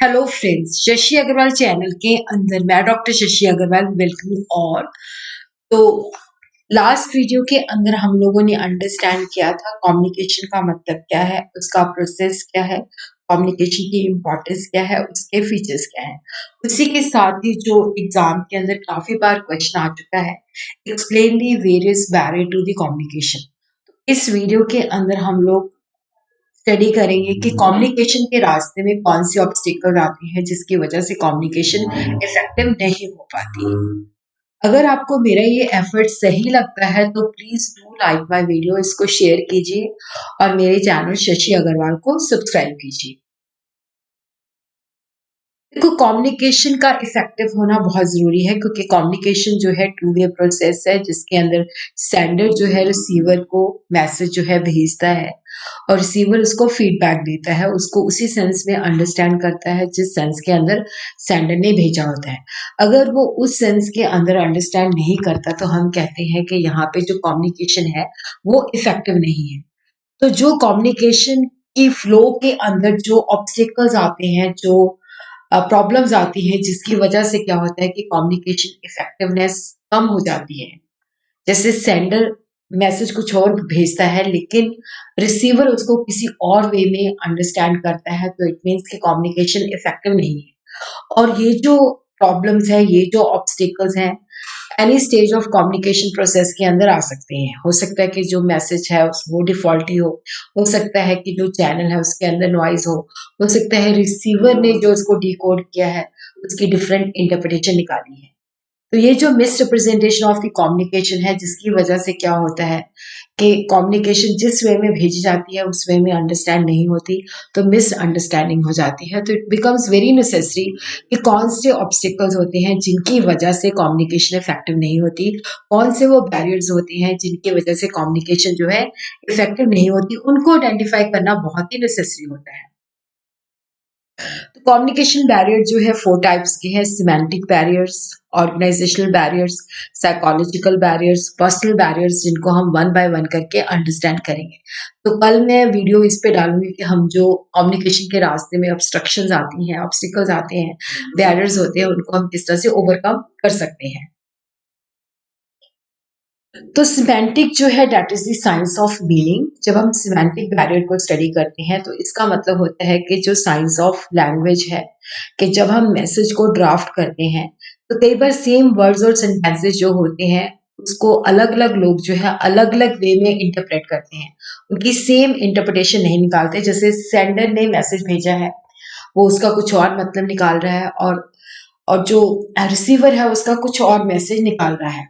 Hello friends, Shashi Agrawal channel के अंदर मैं doctor Shashi Agrawal welcome you all. तो लास्ट वीडियो के अंदर हम लोगों ने अंडरस्टैंड किया था कम्युनिकेशन का मतलब क्या है, उसका प्रोसेस क्या है, कम्युनिकेशन की इम्पोर्टेंस क्या है, उसके फीचर्स क्या है। उसी के साथ ही जो एग्जाम के अंदर काफी बार क्वेश्चन आ चुका है, explain the various barrier to the communication. इस वीडियो के अंदर हम लोग स्टडी करेंगे कि कम्युनिकेशन के रास्ते में कौन सी ऑब्स्टिकल आती हैं जिसकी वजह से कम्युनिकेशन इफेक्टिव नहीं हो पाती। अगर आपको मेरा ये एफर्ट सही लगता है तो please do like my video, इसको शेयर कीजिए और मेरे चैनल शशि अग्रवाल को सब्सक्राइब कीजिए। देखो, कम्युनिकेशन का इफेक्टिव होना बहुत जरूरी है क्योंकि कम्युनिकेशन जो है टू वे प्रोसेस है जिसके अंदर सेंडर जो है रिसीवर को मैसेज जो है भेजता है और रिसीवर उसको फीडबैक देता है, उसको उसी सेंस में अंडरस्टैंड करता है जिस सेंस के अंदर सेंडर ने भेजा होता है। अगर वो उस सेंस के अंदर अंडरस्टैंड नहीं करता तो हम कहते हैं कि यहाँ पे जो कम्युनिकेशन है वो इफेक्टिव नहीं है। तो जो कम्युनिकेशन की फ्लो के अंदर जो ऑब्स्टिकल्स आते हैं, जो प्रॉब्लम्स आती हैं जिसकी वजह से क्या होता है कि कम्युनिकेशन इफेक्टिवनेस कम हो जाती है। जैसे सेंडर मैसेज कुछ और भेजता है लेकिन रिसीवर उसको किसी और वे में अंडरस्टैंड करता है, तो इट मीन्स कि कम्युनिकेशन इफेक्टिव नहीं है। और ये जो प्रॉब्लम्स है, ये जो ऑब्स्टिकल्स हैं, any stage of communication process के अंदर आ सकते हैं। हो सकता है कि जो मैसेज है वो डिफॉल्टी हो सकता है कि जो चैनल है उसके अंदर नॉइज हो सकता है रिसीवर ने जो उसको डिकोड किया है उसकी डिफरेंट इंटरप्रिटेशन निकाली है। तो ये जो miss representation of the communication है जिसकी वजह से क्या होता है कि कम्युनिकेशन जिस वे में भेजी जाती है उस वे में अंडरस्टैंड नहीं होती, तो मिस अंडरस्टैंडिंग हो जाती है। तो इट बिकम्स वेरी नेसेसरी कि कौन से ऑब्स्टिकल्स होते हैं जिनकी वजह से कम्युनिकेशन इफेक्टिव नहीं होती, कौन से वो बैरियर्स होते हैं जिनकी वजह से कम्युनिकेशन जो है इफेक्टिव नहीं होती, उनको आइडेंटिफाई करना बहुत ही नेसेसरी होता है। तो कम्युनिकेशन बैरियर जो है फोर टाइप्स के हैं: semantic barriers, organisational barriers, psychological barriers, personal barriers, जिनको हम वन बाय वन करके अंडरस्टैंड करेंगे। तो कल मैं वीडियो इस पे डालूंगी कि हम जो कम्युनिकेशन के रास्ते में ऑब्स्ट्रक्शंस आती हैं, ऑब्स्टिकल्स आते हैं, बैरियर्स होते हैं, उनको हम किस तरह से ओवरकम कर सकते हैं। तो सिमेंटिक जो है that is the science of meaning. जब हम सिमेंटिक बैरियर को स्टडी करते हैं तो इसका मतलब होता है कि जो साइंस ऑफ लैंग्वेज है, कि जब हम मैसेज को ड्राफ्ट करते हैं तो कई बार सेम वर्ड्स और सेंटेंसेस जो होते हैं उसको अलग अलग लोग जो है अलग अलग वे में इंटरप्रेट करते हैं, उनकी सेम इंटरप्रिटेशन नहीं निकालते। जैसे सेंडर ने मैसेज भेजा है, वो उसका कुछ और मतलब निकाल रहा है और जो रिसीवर है उसका कुछ और मैसेज निकाल रहा है।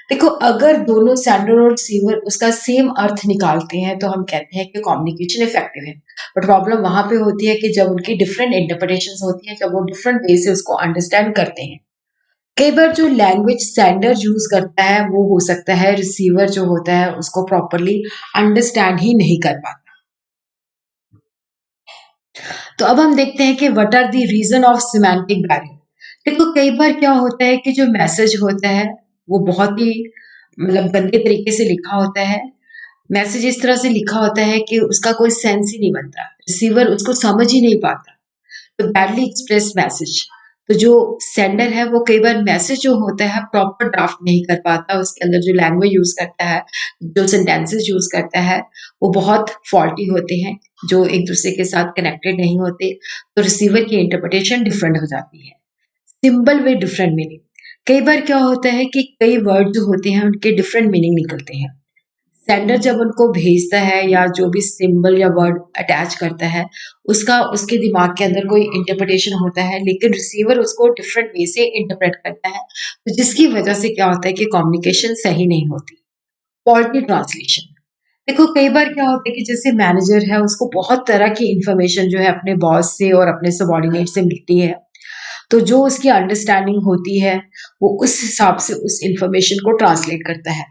देखो, अगर दोनों सेंडर और रिसीवर उसका सेम अर्थ निकालते हैं तो हम कहते हैं कि कम्युनिकेशन इफेक्टिव है। बट प्रॉब्लम वहां पे होती है कि जब उनकी डिफरेंट इंटरप्रिटेशंस होती हैं, जब वो डिफरेंट वे से उसको अंडरस्टैंड करते हैं। कई बार जो लैंग्वेज सेंडर यूज करता है वो हो सकता है रिसीवर जो होता है उसको प्रॉपरली अंडरस्टैंड ही नहीं कर पाता। तो अब हम देखते हैं कि what are the reason of semantic barrier. देखो, कई बार क्या होता है कि जो मैसेज होता है वो बहुत ही मतलब गंदे तरीके से लिखा होता है। मैसेज इस तरह से लिखा होता है कि उसका कोई सेंस ही नहीं बनता, रिसीवर उसको समझ ही नहीं पाता। तो बैडली एक्सप्रेस मैसेज, तो जो सेंडर है वो कई बार मैसेज जो होता है प्रॉपर ड्राफ्ट नहीं कर पाता, उसके अंदर जो लैंग्वेज यूज करता है, जो सेंटेंसेस यूज करता है वो बहुत फॉल्टी होते हैं, जो एक दूसरे के साथ कनेक्टेड नहीं होते। तो रिसीवर की इंटरप्रिटेशन डिफरेंट हो जाती है। सिंबल विद डिफरेंट मीनिंग, कई बार क्या होता है कि कई वर्ड जो होते हैं उनके डिफरेंट मीनिंग निकलते हैं। सेंडर जब उनको भेजता है या जो भी सिंबल या वर्ड अटैच करता है उसका उसके दिमाग के अंदर कोई इंटरप्रिटेशन होता है, लेकिन रिसीवर उसको डिफरेंट वे से इंटरप्रेट करता है, तो जिसकी वजह से क्या होता है कि कम्युनिकेशन सही नहीं होती। फॉल्टी ट्रांसलेशन, देखो कई बार क्या होता है कि जैसे मैनेजर है उसको बहुत तरह की इंफॉर्मेशन जो है अपने बॉस से और अपने सबॉर्डिनेट से मिलती है, तो जो उसकी अंडरस्टैंडिंग होती है वो उस हिसाब से उस इंफॉर्मेशन को ट्रांसलेट करता है।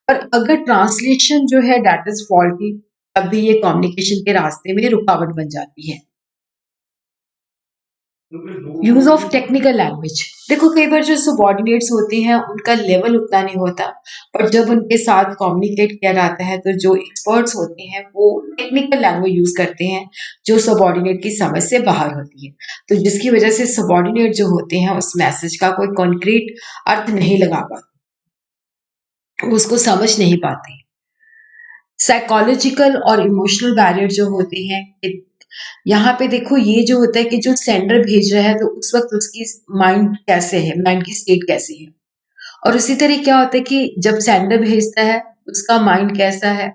पर अगर ट्रांसलेशन जो है दैट इज फॉल्टी, तब भी ये कम्युनिकेशन के रास्ते में रुकावट बन जाती है। Use of technical language. देखो कई बार जो सबॉर्डिनेट्स होते हैं उनका लेवल उतना नहीं होता, पर जब उनके साथ कम्युनिकेट किया जाता है तो जो एक्सपर्ट्स होते हैं वो टेक्निकल लैंग्वेज यूज करते हैं जो सबॉर्डिनेट की समझ से बाहर होती है, तो जिसकी वजह से सबॉर्डिनेट जो होते हैं उस मैसेज का कोई कॉन्क्रीट अर्थ नहीं लगा पाते, वो उसको समझ नहीं पाते। साइकोलॉजिकल और इमोशनल बैरियर जो होते हैं, यहाँ पे देखो ये जो होता है कि जो सेंडर भेज रहा है तो उस वक्त उसकी माइंड कैसे है, माइंड की स्टेट कैसी है, और उसी तरह क्या होता है कि जब सेंडर भेजता है उसका माइंड कैसा है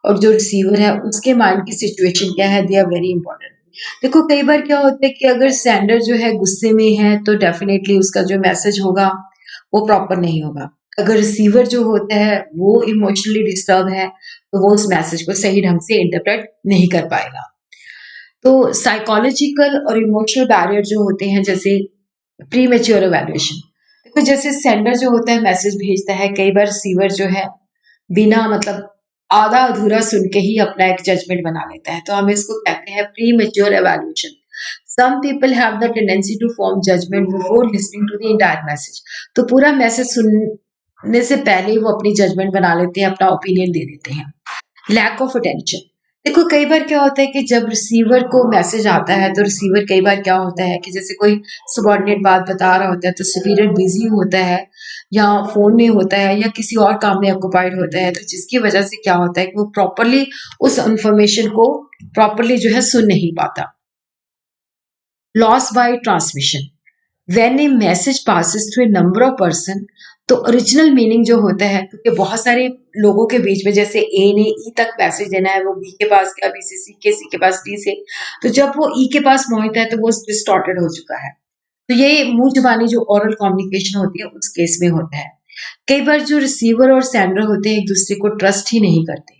और जो रिसीवर है उसके माइंड की सिचुएशन क्या है, दे आर वेरी इंपॉर्टेंट। देखो कई बार क्या होता है कि अगर सेंडर जो है गुस्से में है तो डेफिनेटली उसका जो मैसेज होगा वो प्रॉपर नहीं होगा। अगर रिसीवर जो होता है वो इमोशनली डिस्टर्ब है तो वो उस मैसेज को सही ढंग से इंटरप्रेट नहीं कर पाएगा। तो साइकोलॉजिकल और इमोशनल बैरियर जो होते हैं जैसे प्री मेच्योर इवैल्यूएशन। देखो जैसे सेंडर जो होता है मैसेज भेजता है, कई बार रिसीवर जो है बिना मतलब आधा अधूरा सुन के ही अपना एक जजमेंट बना लेता है, तो हम इसको कहते हैं premature evaluation. Some people have the tendency to form judgement before listening to the entire message. तो पूरा मैसेज सुनने से पहले ही वो अपनी जजमेंट बना लेते हैं, अपना ओपिनियन दे देते हैं। Lack of attention. देखो कई बार क्या होता है कि जब रिसीवर को मैसेज आता है तो रिसीवर कई बार क्या होता है कि जैसे कोई सबॉर्डिनेट बात बता रहा होता है तो सुपीरियर बिजी होता है या फोन में होता है या किसी और काम में ऑक्युपाइड होता है, तो जिसकी वजह से क्या होता है कि वो प्रॉपरली उस इंफॉर्मेशन को प्रॉपरली जो है सुन नहीं पाता। Loss by transmission. When A message passes through a number of person, तो ओरिजिनल मीनिंग जो होता है, क्योंकि बहुत सारे लोगों के बीच में जैसे ए ने ई तक मैसेज देना है, वो बी के पास गया, बी से सी के, सी के पास डी से, तो जब वो ई के पास पहुंचता है तो वो डिस्टॉर्टेड हो चुका है। तो ये मुंह जुबानी जो ओरल कम्युनिकेशन होती है उस केस में होता है। कई बार जो रिसीवर और सेंडर होते हैं एक दूसरे को ट्रस्ट ही नहीं करते,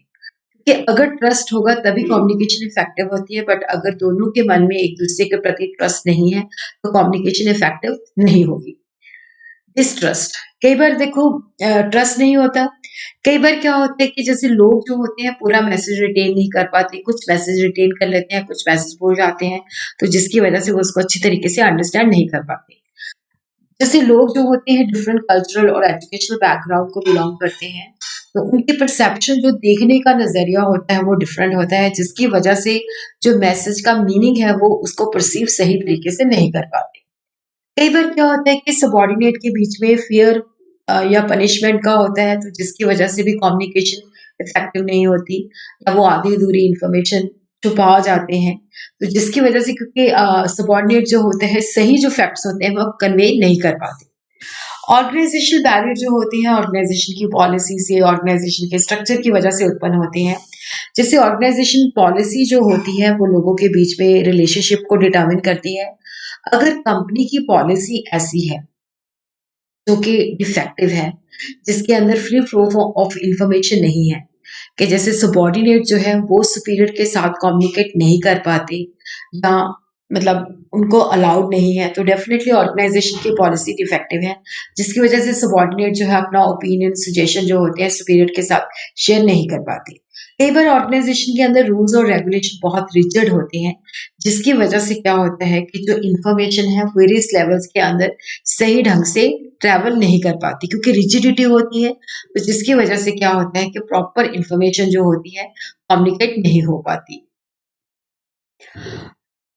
कि अगर ट्रस्ट होगा तभी कम्युनिकेशन इफेक्टिव होती है, बट अगर दोनों के मन में एक दूसरे के प्रति ट्रस्ट नहीं है तो कम्युनिकेशन इफेक्टिव नहीं होगी। डिसट्रस्ट। कई बार देखो ट्रस्ट नहीं होता। कई बार क्या होता है कि जैसे लोग जो होते हैं पूरा मैसेज रिटेन नहीं कर पाते, कुछ मैसेज रिटेन कर लेते हैं, कुछ मैसेज भूल जाते हैं, तो जिसकी वजह से वो उसको अच्छी तरीके से अंडरस्टैंड नहीं कर पाते। जैसे लोग जो होते हैं डिफरेंट कल्चरल और एजुकेशनल बैकग्राउंड को बिलोंग करते हैं, तो उनकी परसेप्शन जो देखने का नजरिया होता है वो डिफरेंट होता है, जिसकी वजह से जो मैसेज का मीनिंग है वो उसको परसीव सही तरीके से नहीं कर पाते। कई बार क्या होता है कि सबॉर्डिनेट के बीच में फियर या पनिशमेंट का होता है, तो जिसकी वजह से भी कम्युनिकेशन इफेक्टिव नहीं होती या वो आधी अधूरी इंफॉर्मेशन छुपा जाते हैं, तो जिसकी वजह से क्योंकि सबॉर्डिनेट जो होते हैं सही जो फैक्ट्स होते हैं वो कन्वे नहीं कर पाते। ऑर्गेनाइजेशनल बैरियर जो होती हैं ऑर्गेनाइजेशन की पॉलिसी से, ऑर्गेनाइजेशन के स्ट्रक्चर की वजह से उत्पन्न होती हैं। जैसे ऑर्गेनाइजेशन पॉलिसी जो होती है वो लोगों के बीच में रिलेशनशिप को डिटरमिन करती है। अगर कंपनी की पॉलिसी ऐसी है जो कि डिफेक्टिव है, जिसके अंदर फ्री फ्लो ऑफ इंफॉर्मेशन नहीं है, कि जैसे सबॉर्डिनेट जो है वो सुपीरियर के साथ कम्युनिकेट नहीं कर पाते या मतलब उनको अलाउड नहीं है, तो डेफिनेटली ऑर्गेनाइजेशन की पॉलिसी डिफेक्टिव है, जिसकी वजह से सबॉर्डिनेट जो है अपना ओपिनियन सजेशन जो होते हैं सुपीरियर के साथ शेयर नहीं कर पाते। कई बार ऑर्गेनाइजेशन के अंदर रूल्स और रेगुलेशन बहुत रिजिड होते हैं, जिसकी वजह से क्या होता है कि जो इंफॉर्मेशन है वेरियस लेवल्स के अंदर सही ढंग से ट्रैवल नहीं कर पाती, क्योंकि रिजिडिटी होती है, तो जिसकी वजह से क्या होता है कि प्रॉपर इंफॉर्मेशन जो होती है कम्युनिकेट नहीं हो पाती।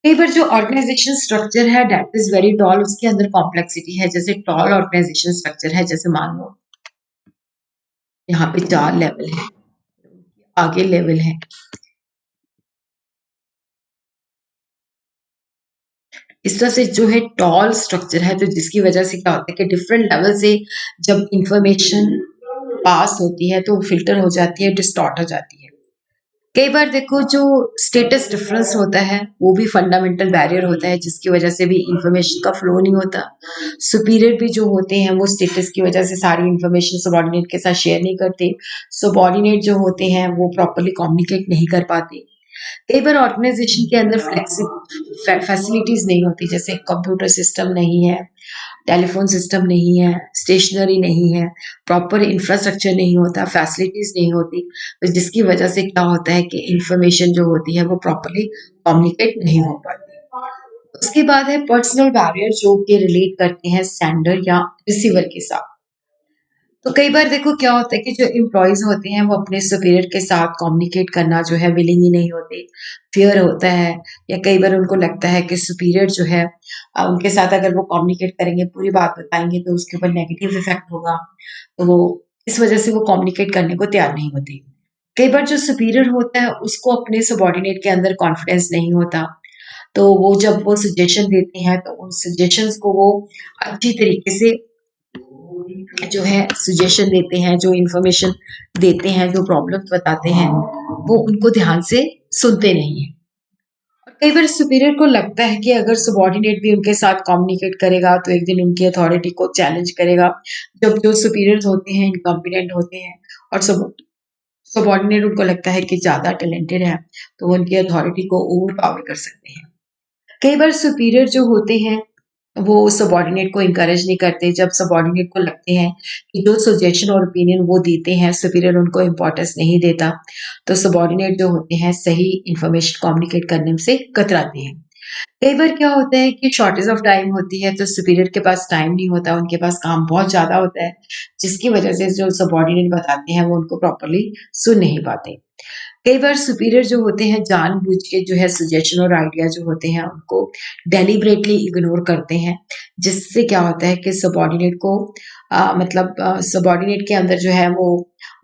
कई बार जो ऑर्गेनाइजेशन स्ट्रक्चर है दैट इज वेरी टॉल, उसके अंदर कॉम्प्लेक्सिटी है। जैसे टॉल ऑर्गेनाइजेशन स्ट्रक्चर है, जैसे मान लो यहाँ पे 4 लेवल है, आगे लेवल है, इस तरह से जो है टॉल स्ट्रक्चर है, तो जिसकी वजह से क्या होता है कि डिफरेंट लेवल से जब इंफॉर्मेशन पास होती है तो फिल्टर हो जाती है, डिस्टॉर्ट हो जाती है। कई बार देखो जो स्टेटस डिफरेंस होता है वो भी फंडामेंटल बैरियर होता है, जिसकी वजह से भी इंफॉर्मेशन का फ्लो नहीं होता। सुपीरियर भी जो होते हैं वो स्टेटस की वजह से सारी इंफॉर्मेशन सबॉर्डिनेट के साथ शेयर नहीं करते, सबॉर्डिनेट जो होते हैं वो प्रॉपरली कम्युनिकेट नहीं कर पाते। कई बार ऑर्गेनाइजेशन के अंदर फैसिलिटीज नहीं होती, जैसे कंप्यूटर सिस्टम नहीं है, टेलीफोन सिस्टम नहीं है, स्टेशनरी नहीं है, प्रॉपर इंफ्रास्ट्रक्चर नहीं होता, फैसिलिटीज नहीं होती, तो जिसकी वजह से क्या होता है कि इंफॉर्मेशन जो होती है वो प्रॉपरली कम्युनिकेट नहीं हो पाती। उसके बाद है पर्सनल बैरियर जो कि रिलेट करते हैं सेंडर या रिसीवर के साथ। तो कई बार देखो क्या होता है कि जो एम्प्लॉइज़ होते हैं वो अपने सुपीरियर के साथ कम्युनिकेट करना जो है विलिंग ही नहीं होते, फ़ियर होता है या कई बार उनको लगता है कि सुपीरियर जो है उनके साथ अगर वो कम्युनिकेट करेंगे, पूरी बात बताएँगे तो उसके ऊपर नेगेटिव इफ़ेक्ट होगा। तो वो इस वज़ह से वो कम्युनिकेट करने को तैयार नहीं होते। कई बार जो सुपीरियर होता है उसको अपने सबॉर्डिनेट के अंदर कॉन्फिडेंस नहीं होता, तो वो जब वो सजेशन देते हैं तो उन सजेशंस को वो अच्छी तरीके से जो है सजेशन देते हैं, जो इन्फॉर्मेशन देते हैं, जो प्रॉब्लम्स बताते हैं, वो उनको ध्यान से सुनते नहीं हैं। और कई बार सुपीरियर को लगता है कि अगर सबॉर्डिनेट भी उनके साथ कम्युनिकेट करेगा, तो एक दिन उनकी अथॉरिटी को चैलेंज करेगा। जब जो सुपीरियर्स होते हैं, इनकॉम्पिटेंट होते हैं और सबॉर्डिनेट उनको लगता है कि ज़्यादा टैलेंटेड है, तो वो उनकी अथॉरिटी को ओवर पावर कर सकते हैं। कई बार सुपीरियर जो होते हैं, वो सबॉर्डिनेट को एनकरेज नहीं करते। जब सबॉर्डिनेट को लगते हैं कि जो सजेशन और ओपिनियन वो देते हैं, सुपीरियर उनको इम्पोर्टेंस नहीं देता, तो सबॉर्डिनेट जो होते हैं, सही इन्फॉर्मेशन कम्युनिकेट करने से कतराते हैं। कई बार क्या होता है कि शॉर्टेज ऑफ टाइम होती है, तो सुपीरियर के पास टाइम नहीं होता, उनके पास काम बहुत ज़्यादा होता है, जिसकी वजह से जो सबॉर्डिनेट बताते हैं, वो उनको प्रॉपर्ली सुन नहीं पाते। कई बार सुपीरियर जो होते हैं जानबूझ के जो है सजेशन और आइडिया जो होते हैं उनको डेलिबरेटली इग्नोर करते हैं, जिससे क्या होता है कि सबॉर्डिनेट को मतलब सबॉर्डिनेट के अंदर जो है वो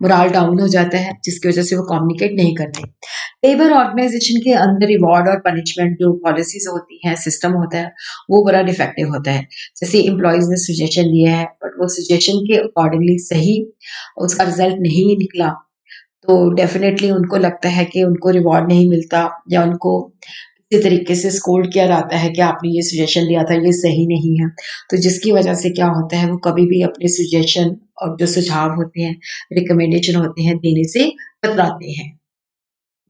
मोरल डाउन हो जाता है, जिसकी वजह से वो कम्युनिकेट नहीं करते। कई बार ऑर्गेनाइजेशन के अंदर रिवॉर्ड और पनिशमेंट जो पॉलिसीज होती हैं, सिस्टम होता है, वो बड़ा डिफेक्टिव होता है। जैसे एम्प्लॉइज ने सजेशन दिया है बट वो सजेशन के अकॉर्डिंगली सही उसका रिजल्ट नहीं निकला, तो डेफ़िनेटली उनको लगता है कि उनको रिवॉर्ड नहीं मिलता या उनको किसी तरीके से स्कोल्ड किया जाता है कि आपने ये सजेशन दिया था, ये सही नहीं है। तो जिसकी वज़ह से क्या होता है, वो कभी भी अपने सजेशन और जो सुझाव होते हैं, रिकमेंडेशन होते हैं, देने से कतराते हैं।